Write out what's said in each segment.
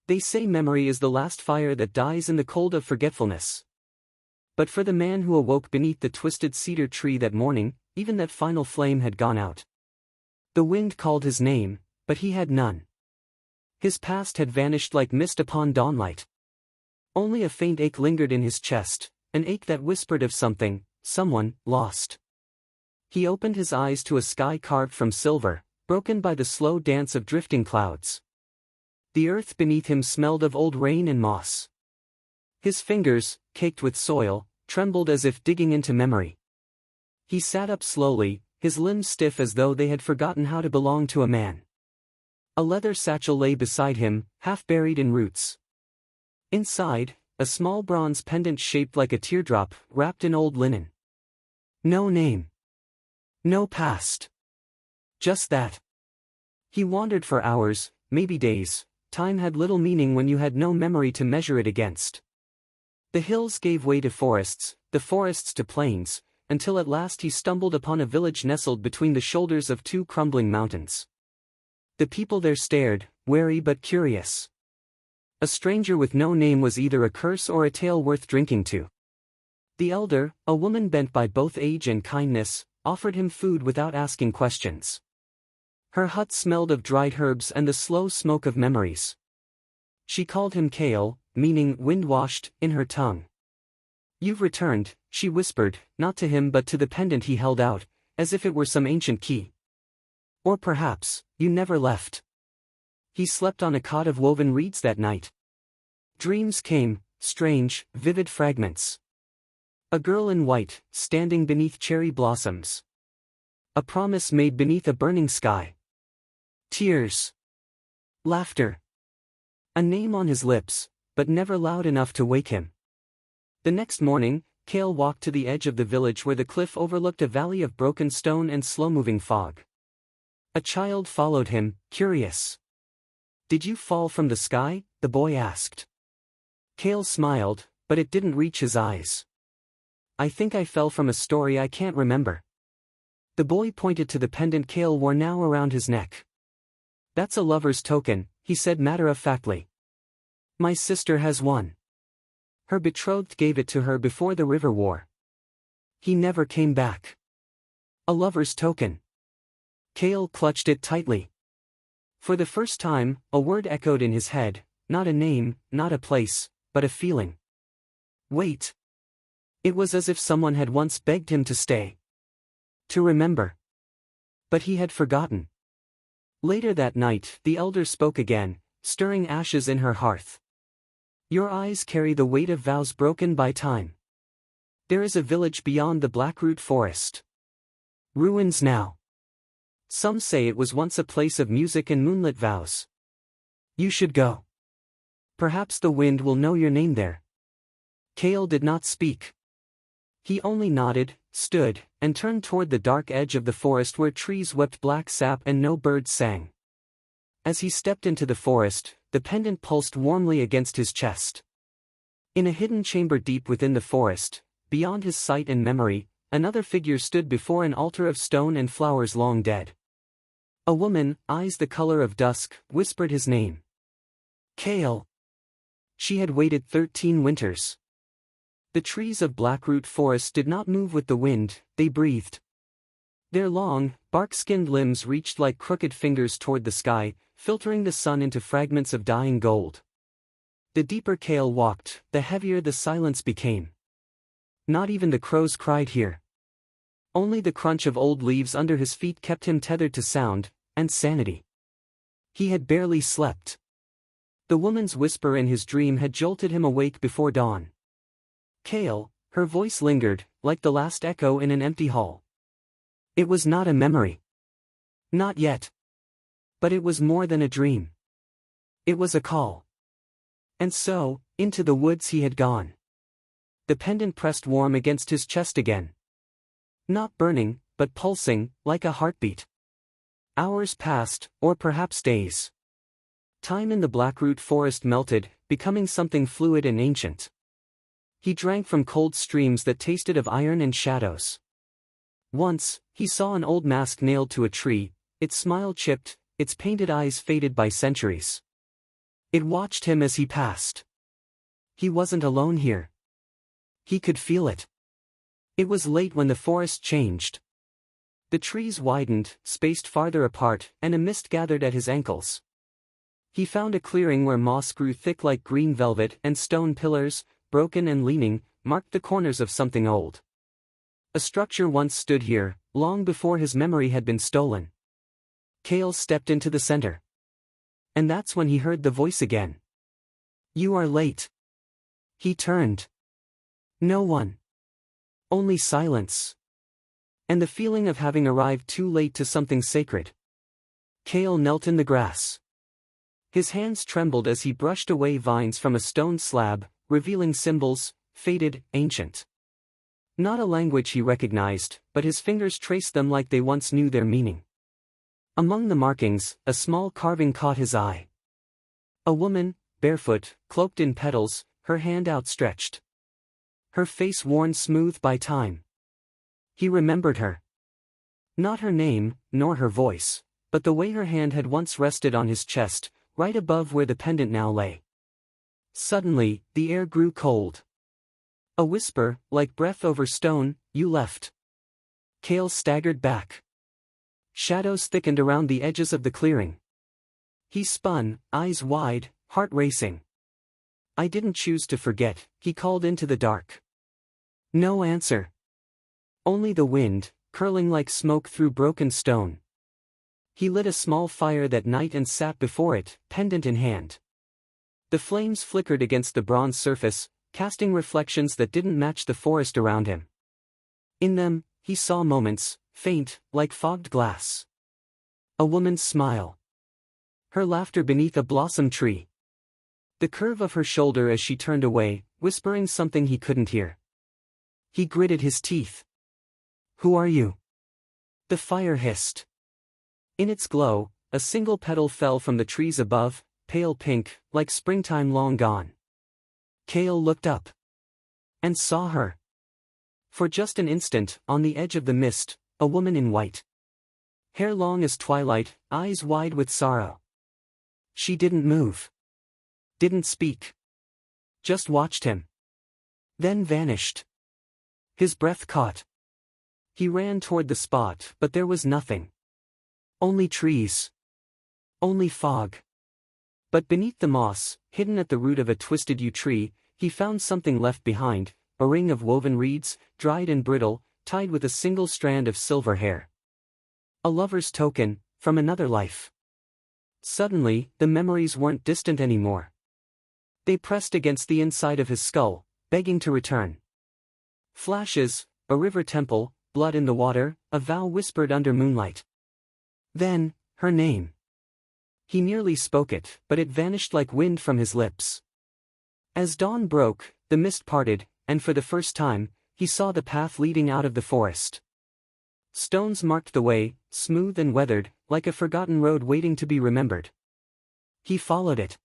They say memory is the last fire that dies in the cold of forgetfulness. But for the man who awoke beneath the twisted cedar tree that morning, even that final flame had gone out. The wind called his name, but he had none. His past had vanished like mist upon dawnlight. Only a faint ache lingered in his chest, an ache that whispered of something, someone, lost. He opened his eyes to a sky carved from silver, broken by the slow dance of drifting clouds. The earth beneath him smelled of old rain and moss. His fingers, caked with soil, trembled as if digging into memory. He sat up slowly, his limbs stiff as though they had forgotten how to belong to a man. A leather satchel lay beside him, half buried in roots. Inside, a small bronze pendant shaped like a teardrop, wrapped in old linen. No name. No past. Just that. He wandered for hours, maybe days. Time had little meaning when you had no memory to measure it against. The hills gave way to forests, the forests to plains, until at last he stumbled upon a village nestled between the shoulders of two crumbling mountains. The people there stared, wary but curious. A stranger with no name was either a curse or a tale worth drinking to. The elder, a woman bent by both age and kindness, offered him food without asking questions. Her hut smelled of dried herbs and the slow smoke of memories. She called him Kael, meaning wind-washed, in her tongue. "You've returned," she whispered, not to him but to the pendant he held out, as if it were some ancient key. "Or perhaps, you never left." He slept on a cot of woven reeds that night. Dreams came, strange, vivid fragments. A girl in white, standing beneath cherry blossoms. A promise made beneath a burning sky. Tears. Laughter. A name on his lips, but never loud enough to wake him. The next morning, Kael walked to the edge of the village where the cliff overlooked a valley of broken stone and slow-moving fog. A child followed him, curious. "Did you fall from the sky?" the boy asked. Kael smiled, but it didn't reach his eyes. "I think I fell from a story I can't remember." The boy pointed to the pendant Kael wore now around his neck. "That's a lover's token," he said matter-of-factly. "My sister has one. Her betrothed gave it to her before the river war. He never came back. A lover's token." Kael clutched it tightly. For the first time, a word echoed in his head, not a name, not a place, but a feeling. Wait. It was as if someone had once begged him to stay. To remember. But he had forgotten. Later that night, the elder spoke again, stirring ashes in her hearth. "Your eyes carry the weight of vows broken by time. There is a village beyond the blackroot forest. Ruins now. Some say it was once a place of music and moonlit vows. You should go. Perhaps the wind will know your name there." Kael did not speak. He only nodded, stood, and turned toward the dark edge of the forest where trees wept black sap and no birds sang. As he stepped into the forest, the pendant pulsed warmly against his chest. In a hidden chamber deep within the forest, beyond his sight and memory, another figure stood before an altar of stone and flowers long dead. A woman, eyes the color of dusk, whispered his name. Kael. She had waited 13 winters. The trees of Blackroot Forest did not move with the wind, they breathed. Their long, bark-skinned limbs reached like crooked fingers toward the sky, filtering the sun into fragments of dying gold. The deeper Kael walked, the heavier the silence became. Not even the crows cried here. Only the crunch of old leaves under his feet kept him tethered to sound, and sanity. He had barely slept. The woman's whisper in his dream had jolted him awake before dawn. Kael, her voice lingered, like the last echo in an empty hall. It was not a memory. Not yet. But it was more than a dream. It was a call. And so, into the woods he had gone. The pendant pressed warm against his chest again. Not burning, but pulsing, like a heartbeat. Hours passed, or perhaps days. Time in the Blackroot Forest melted, becoming something fluid and ancient. He drank from cold streams that tasted of iron and shadows. Once, he saw an old mask nailed to a tree, its smile chipped, its painted eyes faded by centuries. It watched him as he passed. He wasn't alone here. He could feel it. It was late when the forest changed. The trees widened, spaced farther apart, and a mist gathered at his ankles. He found a clearing where moss grew thick like green velvet and stone pillars, broken and leaning, marked the corners of something old. A structure once stood here, long before his memory had been stolen. Kael stepped into the center. And that's when he heard the voice again. "You are late." He turned. No one. Only silence. And the feeling of having arrived too late to something sacred. Kael knelt in the grass. His hands trembled as he brushed away vines from a stone slab, revealing symbols, faded, ancient. Not a language he recognized, but his fingers traced them like they once knew their meaning. Among the markings, a small carving caught his eye. A woman, barefoot, cloaked in petals, her hand outstretched. Her face worn smooth by time. He remembered her. Not her name, nor her voice, but the way her hand had once rested on his chest, right above where the pendant now lay. Suddenly, the air grew cold. A whisper, like breath over stone, "You left." Kael staggered back. Shadows thickened around the edges of the clearing. He spun, eyes wide, heart racing. "I didn't choose to forget," he called into the dark. No answer. Only the wind, curling like smoke through broken stone. He lit a small fire that night and sat before it, pendant in hand. The flames flickered against the bronze surface, casting reflections that didn't match the forest around him. In them, he saw moments, faint, like fogged glass. A woman's smile. Her laughter beneath a blossom tree. The curve of her shoulder as she turned away, whispering something he couldn't hear. He gritted his teeth. "Who are you?" The fire hissed. In its glow, a single petal fell from the trees above, pale pink, like springtime long gone. Kael looked up. And saw her. For just an instant, on the edge of the mist, a woman in white. Hair long as twilight, eyes wide with sorrow. She didn't move. Didn't speak. Just watched him. Then vanished. His breath caught. He ran toward the spot, but there was nothing. Only trees. Only fog. But beneath the moss, hidden at the root of a twisted yew tree, he found something left behind, a ring of woven reeds, dried and brittle, tied with a single strand of silver hair. A lover's token, from another life. Suddenly, the memories weren't distant anymore. They pressed against the inside of his skull, begging to return. Flashes, a river temple, blood in the water, a vow whispered under moonlight. Then, her name. He nearly spoke it, but it vanished like wind from his lips. As dawn broke, the mist parted, and for the first time, he saw the path leading out of the forest. Stones marked the way, smooth and weathered, like a forgotten road waiting to be remembered. He followed it.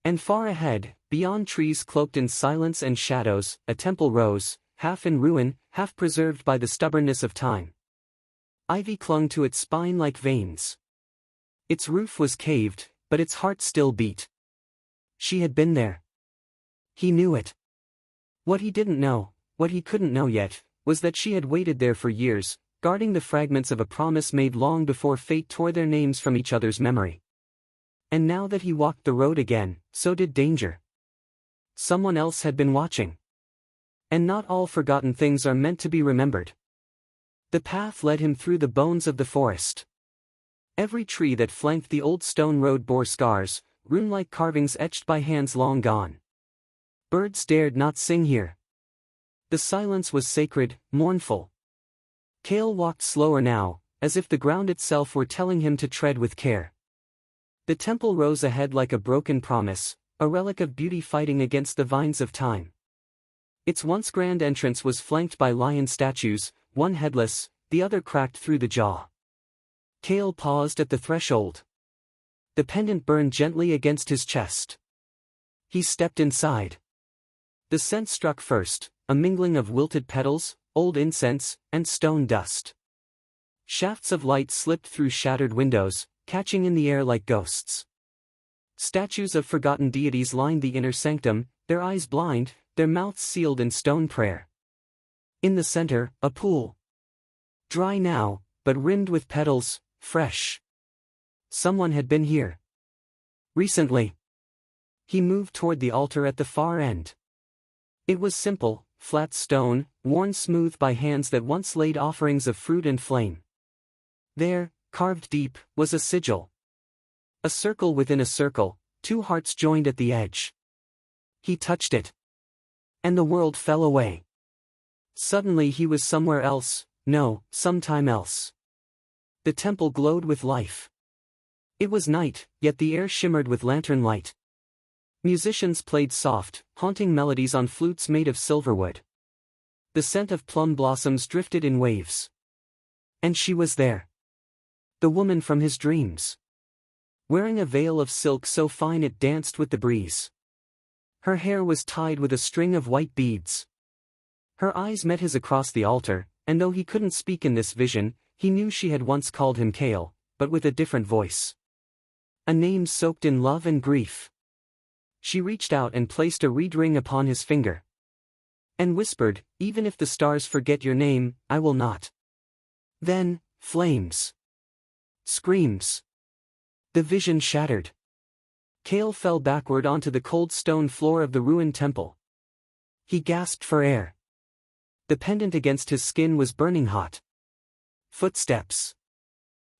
And far ahead, beyond trees cloaked in silence and shadows, a temple rose, half in ruin, half preserved by the stubbornness of time. Ivy clung to its spine like veins. Its roof was caved, but its heart still beat. She had been there. He knew it. What he didn't know, what he couldn't know yet, was that she had waited there for years, guarding the fragments of a promise made long before fate tore their names from each other's memory. And now that he walked the road again, so did danger. Someone else had been watching. And not all forgotten things are meant to be remembered. The path led him through the bones of the forest. Every tree that flanked the old stone road bore scars, rune-like carvings etched by hands long gone. Birds dared not sing here. The silence was sacred, mournful. Kael walked slower now, as if the ground itself were telling him to tread with care. The temple rose ahead like a broken promise, a relic of beauty fighting against the vines of time. Its once grand entrance was flanked by lion statues, one headless, the other cracked through the jaw. Kael paused at the threshold. The pendant burned gently against his chest. He stepped inside. The scent struck first, a mingling of wilted petals, old incense, and stone dust. Shafts of light slipped through shattered windows, catching in the air like ghosts. Statues of forgotten deities lined the inner sanctum, their eyes blind, their mouths sealed in stone prayer. In the center, a pool. Dry now, but rimmed with petals, fresh. Someone had been here. Recently. He moved toward the altar at the far end. It was simple, flat stone, worn smooth by hands that once laid offerings of fruit and flame. There, carved deep, was a sigil. A circle within a circle, two hearts joined at the edge. He touched it. And the world fell away. Suddenly he was somewhere else, no, sometime else. The temple glowed with life. It was night, yet the air shimmered with lantern light. Musicians played soft, haunting melodies on flutes made of silverwood. The scent of plum blossoms drifted in waves. And she was there. The woman from his dreams. Wearing a veil of silk so fine it danced with the breeze. Her hair was tied with a string of white beads. Her eyes met his across the altar, and though he couldn't speak in this vision, he knew she had once called him Kael, but with a different voice. A name soaked in love and grief. She reached out and placed a reed ring upon his finger. And whispered, "Even if the stars forget your name, I will not." Then, flames. Screams. The vision shattered. Kael fell backward onto the cold stone floor of the ruined temple. He gasped for air. The pendant against his skin was burning hot. Footsteps.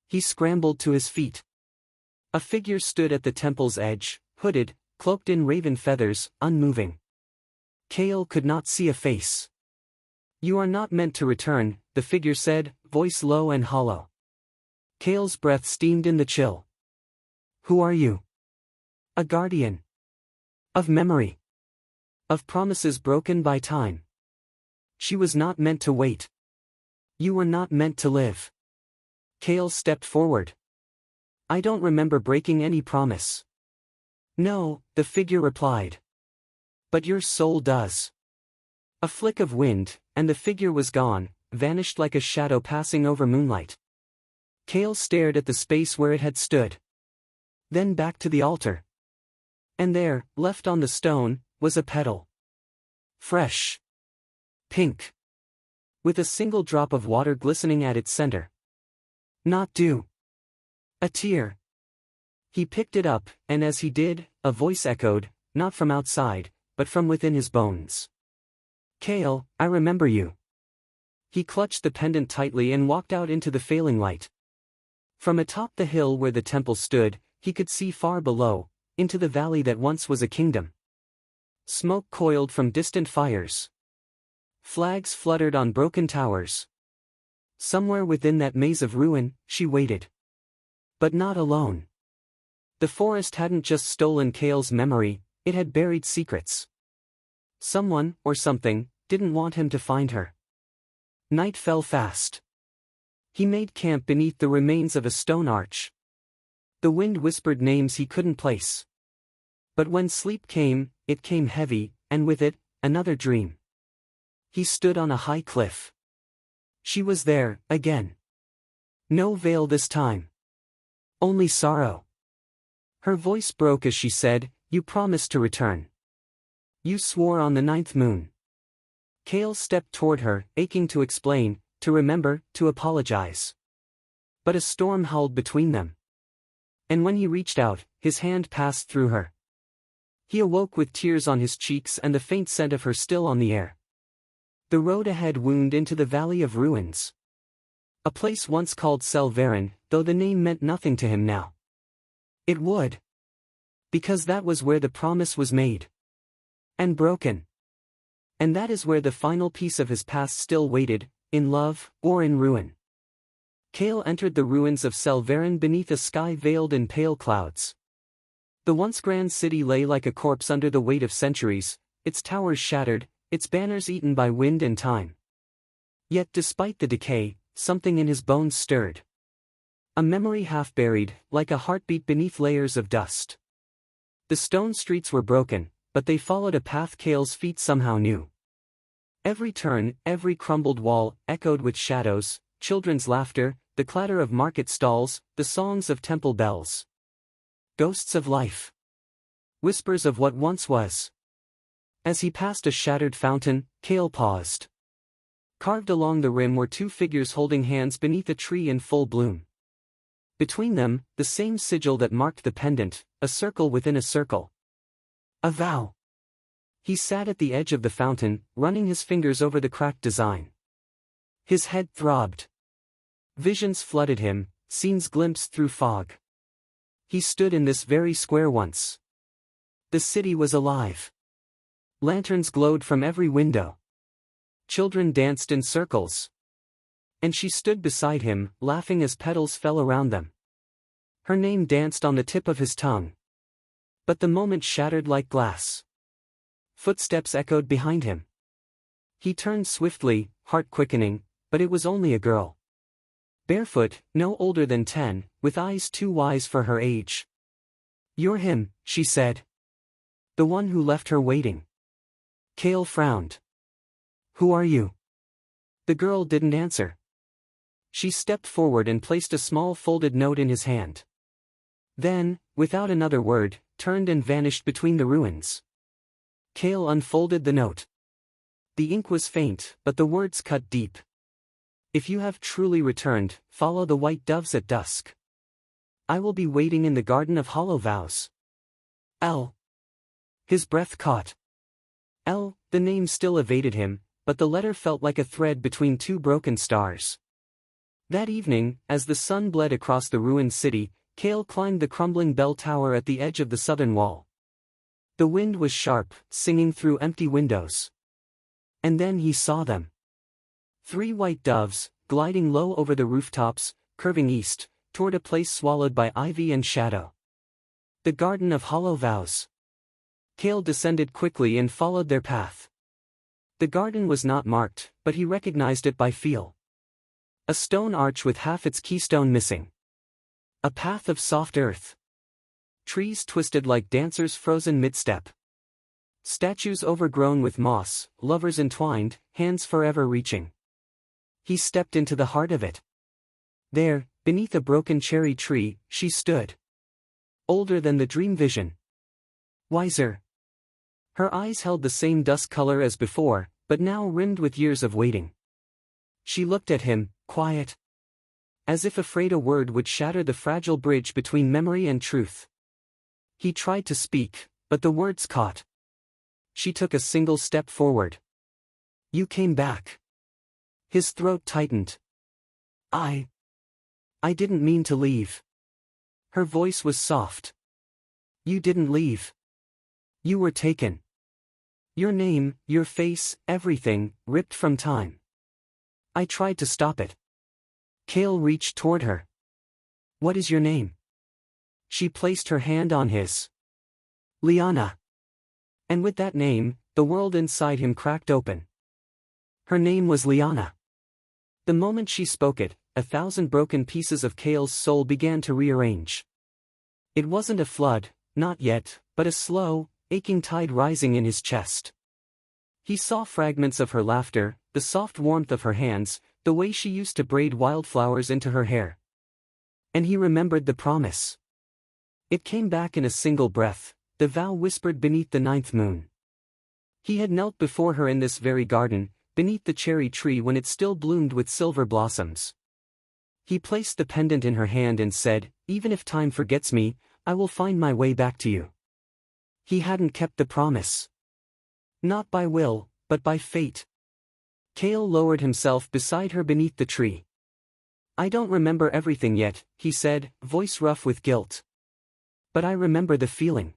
He scrambled to his feet. A figure stood at the temple's edge, hooded, cloaked in raven feathers, unmoving. Kael could not see a face. "You are not meant to return," the figure said, voice low and hollow. Kael's breath steamed in the chill. "Who are you?" "A guardian. Of memory. Of promises broken by time. She was not meant to wait. You were not meant to live." Kael stepped forward. "I don't remember breaking any promise." "No," the figure replied. "But your soul does." A flick of wind, and the figure was gone, vanished like a shadow passing over moonlight. Kael stared at the space where it had stood. Then back to the altar. And there, left on the stone, was a petal. Fresh. Pink. With a single drop of water glistening at its center. Not dew. A tear. He picked it up, and as he did, a voice echoed, not from outside, but from within his bones. "Kael, I remember you." He clutched the pendant tightly and walked out into the failing light. From atop the hill where the temple stood, he could see far below, into the valley that once was a kingdom. Smoke coiled from distant fires. Flags fluttered on broken towers. Somewhere within that maze of ruin, she waited. But not alone. The forest hadn't just stolen Kael's memory, it had buried secrets. Someone, or something, didn't want him to find her. Night fell fast. He made camp beneath the remains of a stone arch. The wind whispered names he couldn't place. But when sleep came, it came heavy, and with it, another dream. He stood on a high cliff. She was there, again. No veil this time. Only sorrow. Her voice broke as she said, "You promised to return. You swore on the 9th moon." Kael stepped toward her, aching to explain, to remember, to apologize. But a storm howled between them. And when he reached out, his hand passed through her. He awoke with tears on his cheeks and the faint scent of her still on the air. The road ahead wound into the Valley of Ruins. A place once called Selverin, though the name meant nothing to him now. It would. Because that was where the promise was made. And broken. And that is where the final piece of his past still waited, in love, or in ruin. Kael entered the ruins of Selverin beneath a sky veiled in pale clouds. The once grand city lay like a corpse under the weight of centuries, its towers shattered, its banners eaten by wind and time. Yet despite the decay, something in his bones stirred. A memory half buried, like a heartbeat beneath layers of dust. The stone streets were broken, but they followed a path Kael's feet somehow knew. Every turn, every crumbled wall, echoed with shadows, children's laughter, the clatter of market stalls, the songs of temple bells. Ghosts of life. whispers of what once was. As he passed a shattered fountain, Kael paused. Carved along the rim were two figures holding hands beneath a tree in full bloom. Between them, the same sigil that marked the pendant, a circle within a circle. A vow. He sat at the edge of the fountain, running his fingers over the cracked design. His head throbbed. Visions flooded him, scenes glimpsed through fog. He stood in this very square once. The city was alive. Lanterns glowed from every window. Children danced in circles. And she stood beside him, laughing as petals fell around them. Her name danced on the tip of his tongue. But the moment shattered like glass. Footsteps echoed behind him. He turned swiftly, heart quickening, but it was only a girl. Barefoot, no older than 10, with eyes too wise for her age. "You're him," she said. "The one who left her waiting." Kael frowned. "Who are you?" The girl didn't answer. She stepped forward and placed a small folded note in his hand. Then, without another word, turned and vanished between the ruins. Kael unfolded the note. The ink was faint, but the words cut deep. "If you have truly returned, follow the white doves at dusk. I will be waiting in the garden of hollow vows. L." His breath caught. L, the name still evaded him, but the letter felt like a thread between two broken stars. That evening, as the sun bled across the ruined city, Kael climbed the crumbling bell tower at the edge of the southern wall. The wind was sharp, singing through empty windows. And then he saw them. 3 white doves, gliding low over the rooftops, curving east, toward a place swallowed by ivy and shadow. The Garden of Hollow Vows. Kael descended quickly and followed their path. The garden was not marked, but he recognized it by feel. A stone arch with half its keystone missing. A path of soft earth. Trees twisted like dancers frozen mid-step. Statues overgrown with moss, lovers entwined, hands forever reaching. He stepped into the heart of it. There, beneath a broken cherry tree, she stood. Older than the dream vision. Wiser. Her eyes held the same dusk color as before, but now rimmed with years of waiting. She looked at him, quiet. As if afraid a word would shatter the fragile bridge between memory and truth. He tried to speak, but the words caught. She took a single step forward. "You came back." His throat tightened. I didn't mean to leave." Her voice was soft. "You didn't leave. You were taken. Your name, your face, everything, ripped from time. I tried to stop it." Kael reached toward her. "What is your name?" She placed her hand on his. "Lyana." And with that name, the world inside him cracked open. Her name was Lyana. The moment she spoke it, 1,000 broken pieces of Kael's soul began to rearrange. It wasn't a flood, not yet, but a slow, aching tide rising in his chest. He saw fragments of her laughter, the soft warmth of her hands, the way she used to braid wildflowers into her hair. And he remembered the promise. It came back in a single breath, the vow whispered beneath the 9th moon. He had knelt before her in this very garden, beneath the cherry tree when it still bloomed with silver blossoms. He placed the pendant in her hand and said, "Even if time forgets me, I will find my way back to you." He hadn't kept the promise. Not by will, but by fate. Kael lowered himself beside her beneath the tree. "I don't remember everything yet," he said, voice rough with guilt. "But I remember the feeling.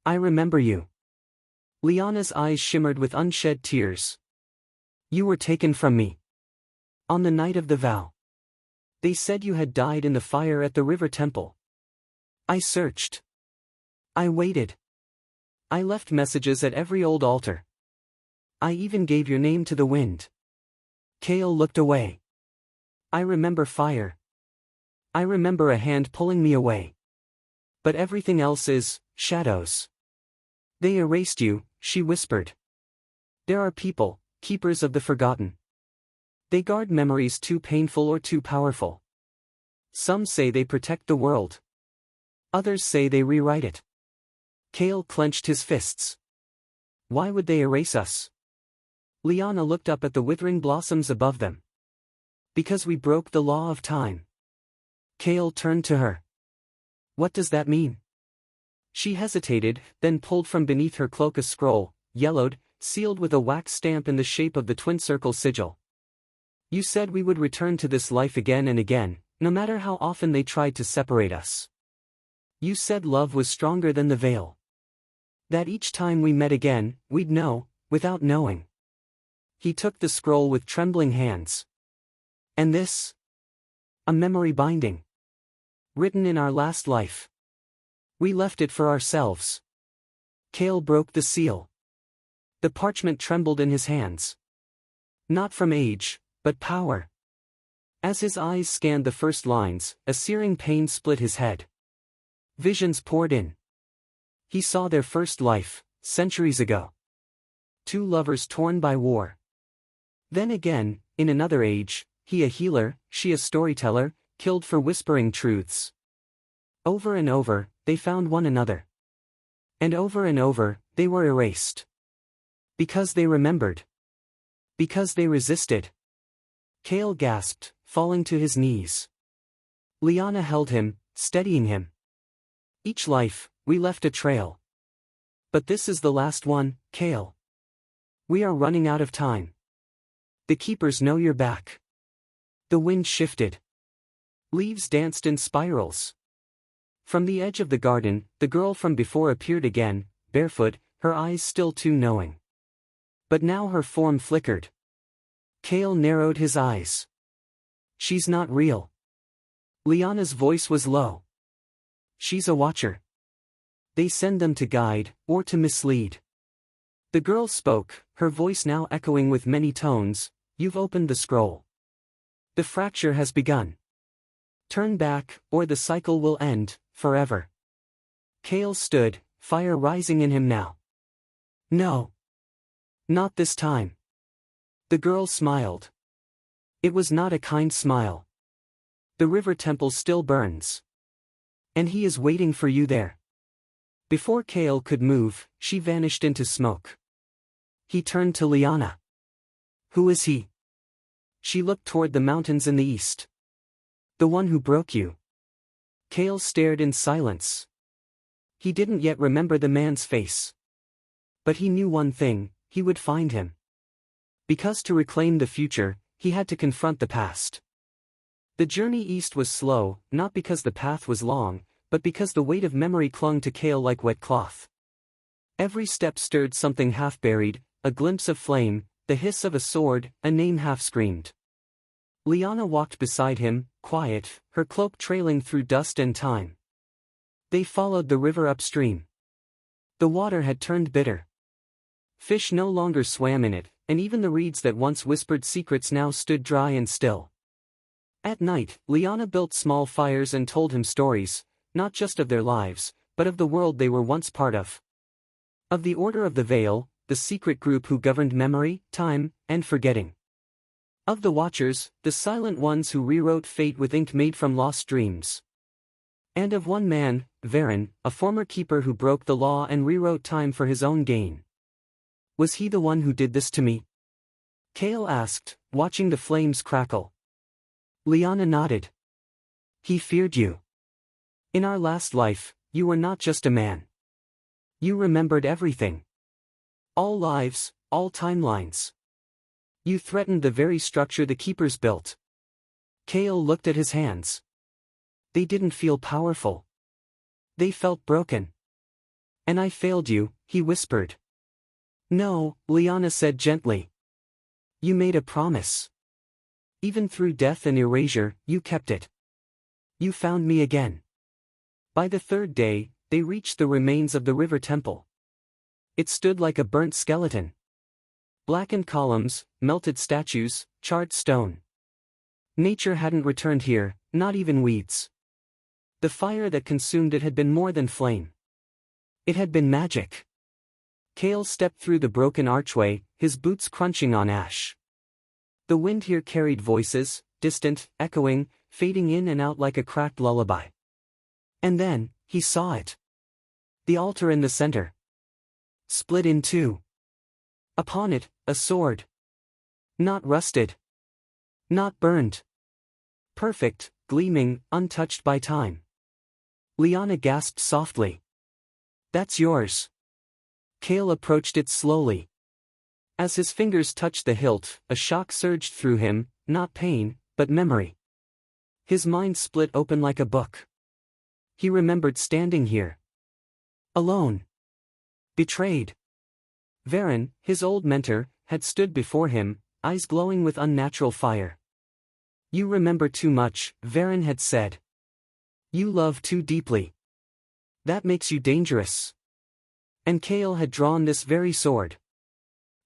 I remember you." Lyana's eyes shimmered with unshed tears. "You were taken from me. On the night of the vow. They said you had died in the fire at the river temple. I searched. I waited. I left messages at every old altar. I even gave your name to the wind." Kael looked away. "I remember fire. I remember a hand pulling me away. But everything else is shadows. They erased you," she whispered. "There are people, keepers of the forgotten. They guard memories too painful or too powerful. Some say they protect the world. Others say they rewrite it. Kael clenched his fists. Why would they erase us? Lyana looked up at the withering blossoms above them. Because we broke the law of time. Kael turned to her. What does that mean? She hesitated, then pulled from beneath her cloak a scroll, yellowed, sealed with a wax stamp in the shape of the twin circle sigil. You said we would return to this life again and again, no matter how often they tried to separate us. You said love was stronger than the veil. That each time we met again, we'd know, without knowing. He took the scroll with trembling hands. And this? A memory binding. Written in our last life. We left it for ourselves. Kael broke the seal. The parchment trembled in his hands. Not from age, but power. As his eyes scanned the first lines, a searing pain split his head. Visions poured in. He saw their first life, centuries ago. Two lovers torn by war. Then again, in another age, he a healer, she a storyteller, killed for whispering truths. Over and over, they found one another. And over, they were erased. Because they remembered. Because they resisted. Kael gasped, falling to his knees. Lyana held him, steadying him. Each life, we left a trail. But this is the last one, Kael. We are running out of time. The keepers know you're back. The wind shifted. Leaves danced in spirals. From the edge of the garden, the girl from before appeared again, barefoot, her eyes still too knowing. But now her form flickered. Kael narrowed his eyes. She's not real. Lyana's voice was low. She's a watcher. They send them to guide, or to mislead. The girl spoke, her voice now echoing with many tones. You've opened the scroll. The fracture has begun. Turn back, or the cycle will end, forever. Kael stood, fire rising in him now. No. Not this time. The girl smiled. It was not a kind smile. The river temple still burns. And he is waiting for you there. Before Kael could move, she vanished into smoke. He turned to Lyana. Who is he? She looked toward the mountains in the east. The one who broke you. Kael stared in silence. He didn't yet remember the man's face. But he knew one thing, he would find him. Because to reclaim the future, he had to confront the past. The journey east was slow, not because the path was long, but because the weight of memory clung to Kael like wet cloth. Every step stirred something half-buried, a glimpse of flame, the hiss of a sword, a name half-screamed. Lyana walked beside him, quiet, her cloak trailing through dust and time. They followed the river upstream. The water had turned bitter. Fish no longer swam in it, and even the reeds that once whispered secrets now stood dry and still. At night, Lyana built small fires and told him stories, not just of their lives, but of the world they were once part of. Of the Order of the Veil, the secret group who governed memory, time, and forgetting. Of the Watchers, the silent ones who rewrote fate with ink made from lost dreams. And of one man, Varen, a former keeper who broke the law and rewrote time for his own gain. Was he the one who did this to me? Kael asked, watching the flames crackle. Lyana nodded. He feared you. In our last life, you were not just a man. You remembered everything. All lives, all timelines. You threatened the very structure the keepers built. Kael looked at his hands. They didn't feel powerful. They felt broken. And I failed you, he whispered. No, Lyana said gently. You made a promise. Even through death and erasure, you kept it. You found me again. By the third day, they reached the remains of the river temple. It stood like a burnt skeleton. Blackened columns, melted statues, charred stone. Nature hadn't returned here, not even weeds. The fire that consumed it had been more than flame. It had been magic. Kael stepped through the broken archway, his boots crunching on ash. The wind here carried voices, distant, echoing, fading in and out like a cracked lullaby. And then, he saw it. The altar in the center. Split in two. Upon it, a sword. Not rusted. Not burned. Perfect, gleaming, untouched by time. Lyana gasped softly. That's yours. Kael approached it slowly. As his fingers touched the hilt, a shock surged through him, not pain, but memory. His mind split open like a book. He remembered standing here. Alone. Betrayed. Varen, his old mentor, had stood before him, eyes glowing with unnatural fire. You remember too much, Varen had said. You love too deeply. That makes you dangerous. And Kael had drawn this very sword.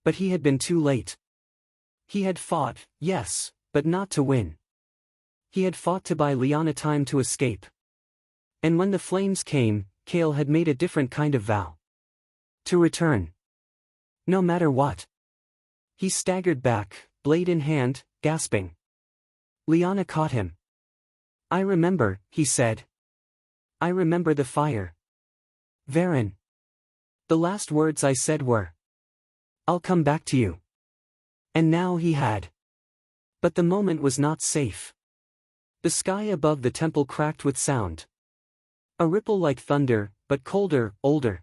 But he had been too late. He had fought, yes, but not to win. He had fought to buy Lyana time to escape. And when the flames came, Kael had made a different kind of vow. To return. No matter what. He staggered back, blade in hand, gasping. Lyana caught him. I remember, he said. I remember the fire. Varen. The last words I said were. I'll come back to you. And now he had. But the moment was not safe. The sky above the temple cracked with sound. A ripple like thunder, but colder, older.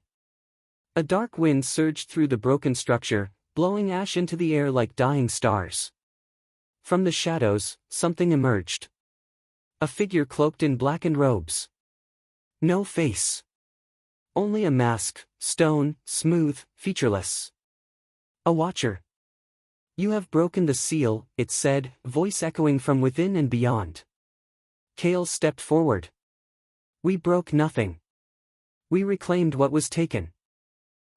A dark wind surged through the broken structure, blowing ash into the air like dying stars. From the shadows, something emerged. A figure cloaked in blackened robes. No face. Only a mask, stone, smooth, featureless. A watcher. You have broken the seal, it said, voice echoing from within and beyond. Kael stepped forward. We broke nothing. We reclaimed what was taken.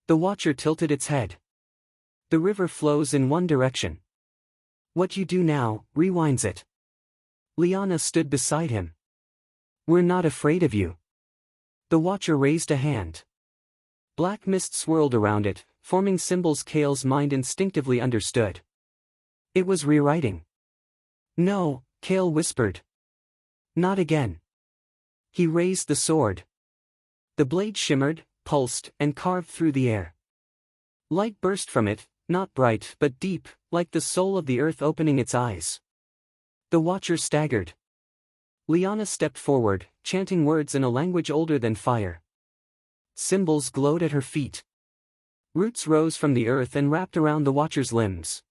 The watcher tilted its head. The river flows in one direction. What you do now, rewinds it. Lyana stood beside him. We're not afraid of you. The watcher raised a hand. Black mist swirled around it, forming symbols Kael's mind instinctively understood. It was rewriting. No, Kael whispered. Not again. He raised the sword. The blade shimmered, pulsed, and carved through the air. Light burst from it, not bright but deep, like the soul of the earth opening its eyes. The watcher staggered. Lyana stepped forward, chanting words in a language older than fire. Symbols glowed at her feet. Roots rose from the earth and wrapped around the watcher's limbs.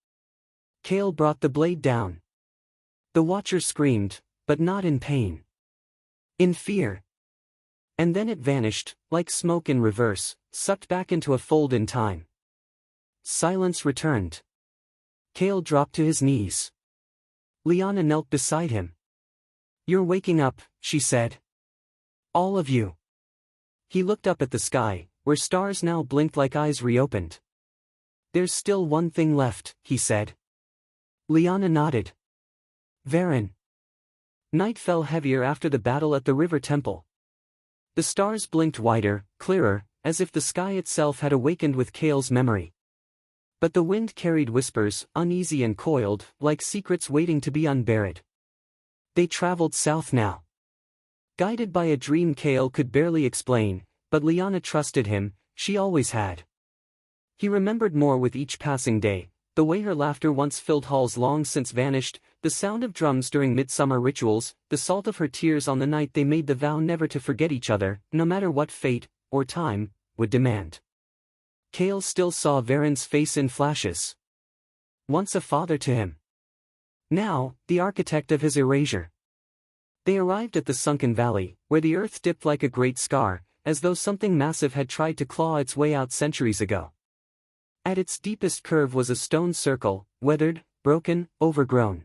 Kael brought the blade down. The watcher screamed, but not in pain. In fear. And then it vanished, like smoke in reverse, sucked back into a fold in time. Silence returned. Kael dropped to his knees. Lyana knelt beside him. You're waking up, she said. All of you. He looked up at the sky, where stars now blinked like eyes reopened. There's still one thing left, he said. Lyana nodded. Varen. Night fell heavier after the battle at the river temple. The stars blinked wider, clearer, as if the sky itself had awakened with Kael's memory. But the wind carried whispers, uneasy and coiled, like secrets waiting to be unburied. They traveled south now. Guided by a dream Kael could barely explain, but Lyana trusted him, she always had. He remembered more with each passing day, the way her laughter once filled halls long since vanished, the sound of drums during midsummer rituals, the salt of her tears on the night they made the vow never to forget each other, no matter what fate, or time, would demand. Kael still saw Varen's face in flashes. Once a father to him. Now, the architect of his erasure. They arrived at the sunken valley, where the earth dipped like a great scar, as though something massive had tried to claw its way out centuries ago. At its deepest curve was a stone circle, weathered, broken, overgrown.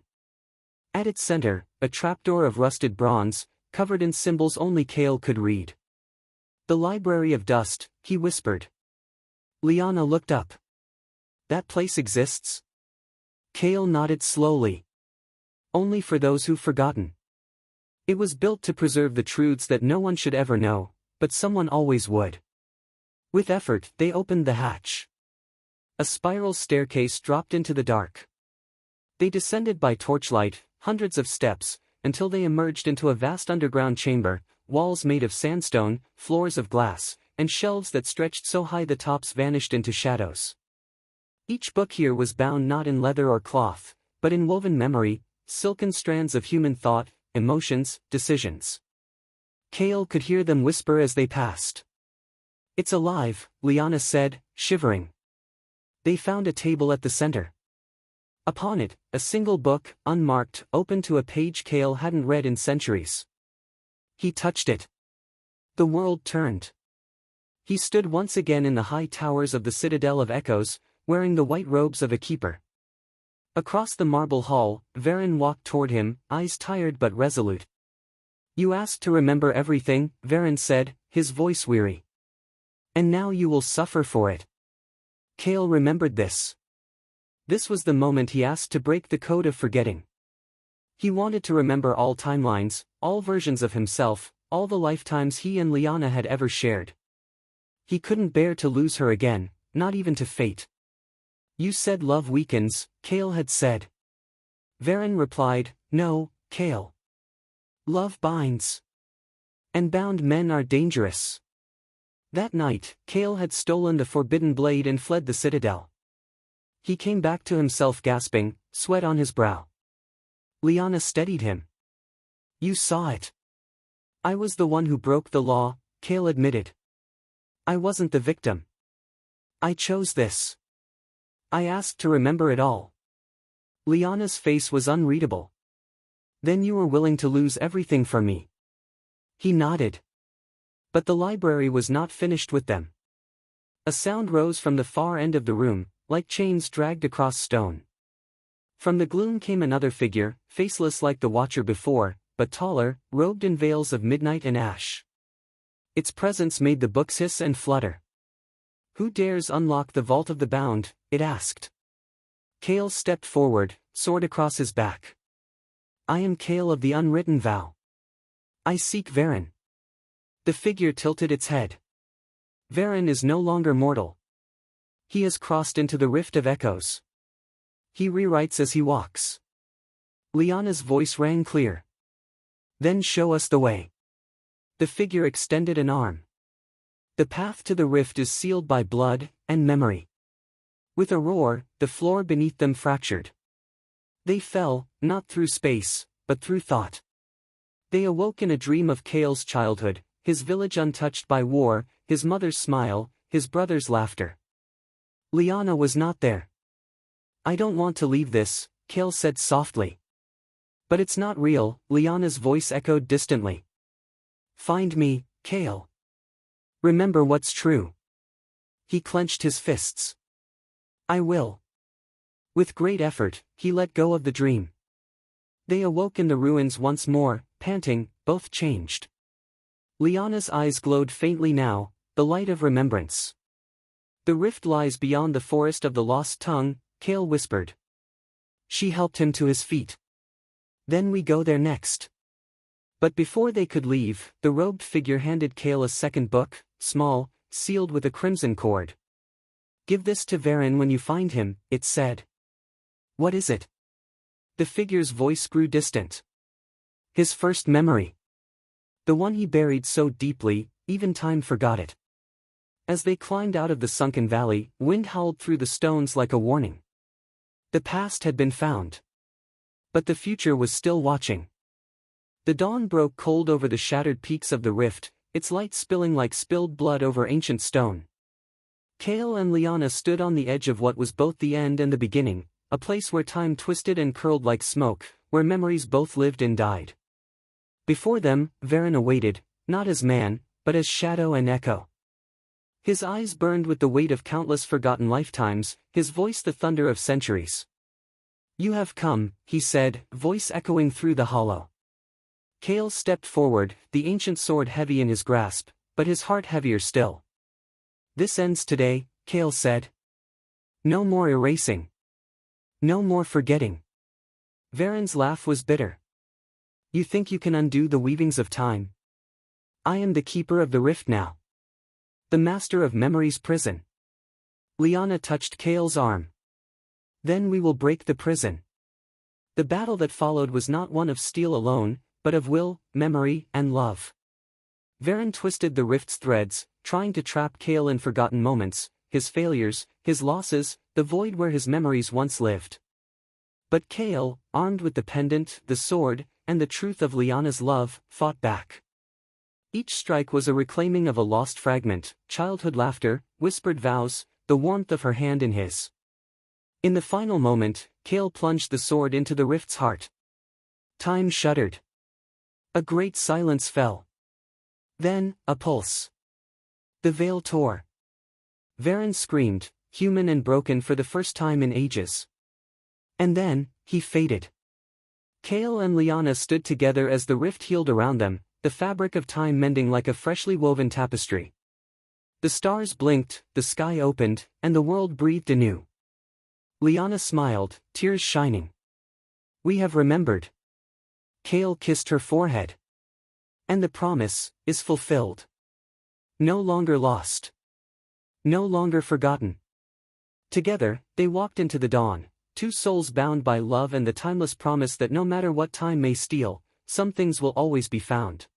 At its center, a trapdoor of rusted bronze, covered in symbols only Kael could read. The Library of Dust, he whispered. Lyana looked up. That place exists? Kael nodded slowly. Only for those who've forgotten. It was built to preserve the truths that no one should ever know, but someone always would. With effort, they opened the hatch. A spiral staircase dropped into the dark. They descended by torchlight, hundreds of steps, until they emerged into a vast underground chamber, walls made of sandstone, floors of glass, and shelves that stretched so high the tops vanished into shadows. Each book here was bound not in leather or cloth, but in woven memory, silken strands of human thought, emotions, decisions. Kael could hear them whisper as they passed. "It's alive," Lyana said, shivering. They found a table at the center. Upon it, a single book, unmarked, open to a page Kael hadn't read in centuries. He touched it. The world turned. He stood once again in the high towers of the Citadel of Echoes, wearing the white robes of a keeper. Across the marble hall, Varen walked toward him, eyes tired but resolute. "You asked to remember everything," Varen said, his voice weary. "And now you will suffer for it." Kael remembered this. This was the moment he asked to break the code of forgetting. He wanted to remember all timelines, all versions of himself, all the lifetimes he and Lyana had ever shared. He couldn't bear to lose her again, not even to fate. "You said love weakens," Kael had said. Varen replied, "No, Kael. Love binds. And bound men are dangerous." That night, Kael had stolen the forbidden blade and fled the citadel. He came back to himself gasping, sweat on his brow. Lyana steadied him. "You saw it." "I was the one who broke the law," Kael admitted. "I wasn't the victim. I chose this. I asked to remember it all." Lyana's face was unreadable. "Then you were willing to lose everything for me?" He nodded. But the library was not finished with them. A sound rose from the far end of the room, like chains dragged across stone. From the gloom came another figure, faceless like the watcher before, but taller, robed in veils of midnight and ash. Its presence made the books hiss and flutter. "Who dares unlock the vault of the bound?" it asked. Kael stepped forward, sword across his back. "I am Kael of the unwritten vow. I seek Varen." The figure tilted its head. "Varen is no longer mortal. He has crossed into the rift of echoes. He rewrites as he walks." Lyana's voice rang clear. "Then show us the way." The figure extended an arm. "The path to the rift is sealed by blood and memory." With a roar, the floor beneath them fractured. They fell, not through space, but through thought. They awoke in a dream of Kael's childhood, his village untouched by war, his mother's smile, his brother's laughter. Lyana was not there. "I don't want to leave this," Kael said softly. "But it's not real," Lyana's voice echoed distantly. "Find me, Kael. Remember what's true." He clenched his fists. "I will." With great effort, he let go of the dream. They awoke in the ruins once more, panting, both changed. Lyana's eyes glowed faintly now, the light of remembrance. "The rift lies beyond the forest of the lost tongue," Kael whispered. She helped him to his feet. "Then we go there next." But before they could leave, the robed figure handed Kael a second book, small, sealed with a crimson cord. "Give this to Varen when you find him," it said. "What is it?" The figure's voice grew distant. "His first memory. The one he buried so deeply, even time forgot it." As they climbed out of the sunken valley, wind howled through the stones like a warning. The past had been found. But the future was still watching. The dawn broke cold over the shattered peaks of the rift, its light spilling like spilled blood over ancient stone. Kael and Lyana stood on the edge of what was both the end and the beginning, a place where time twisted and curled like smoke, where memories both lived and died. Before them, Varen awaited, not as man, but as shadow and echo. His eyes burned with the weight of countless forgotten lifetimes, his voice the thunder of centuries. "You have come," he said, voice echoing through the hollow. Kael stepped forward, the ancient sword heavy in his grasp, but his heart heavier still. "This ends today," Kael said. "No more erasing. No more forgetting." Varen's laugh was bitter. "You think you can undo the weavings of time? I am the keeper of the rift now. The master of memory's prison." Lyana touched Kael's arm. "Then we will break the prison." The battle that followed was not one of steel alone, but of will, memory, and love. Varen twisted the rift's threads, trying to trap Kael in forgotten moments, his failures, his losses, the void where his memories once lived. But Kael, armed with the pendant, the sword, and the truth of Lyana's love, fought back. Each strike was a reclaiming of a lost fragment, childhood laughter, whispered vows, the warmth of her hand in his. In the final moment, Kael plunged the sword into the rift's heart. Time shuddered. A great silence fell. Then, a pulse. The veil tore. Varen screamed, human and broken for the first time in ages. And then, he faded. Kael and Lyana stood together as the rift healed around them, the fabric of time mending like a freshly woven tapestry. The stars blinked, the sky opened, and the world breathed anew. Lyana smiled, tears shining. We have remembered. Kael kissed her forehead. And the promise is fulfilled. No longer lost. No longer forgotten. Together, they walked into the dawn, two souls bound by love and the timeless promise that no matter what time may steal, some things will always be found.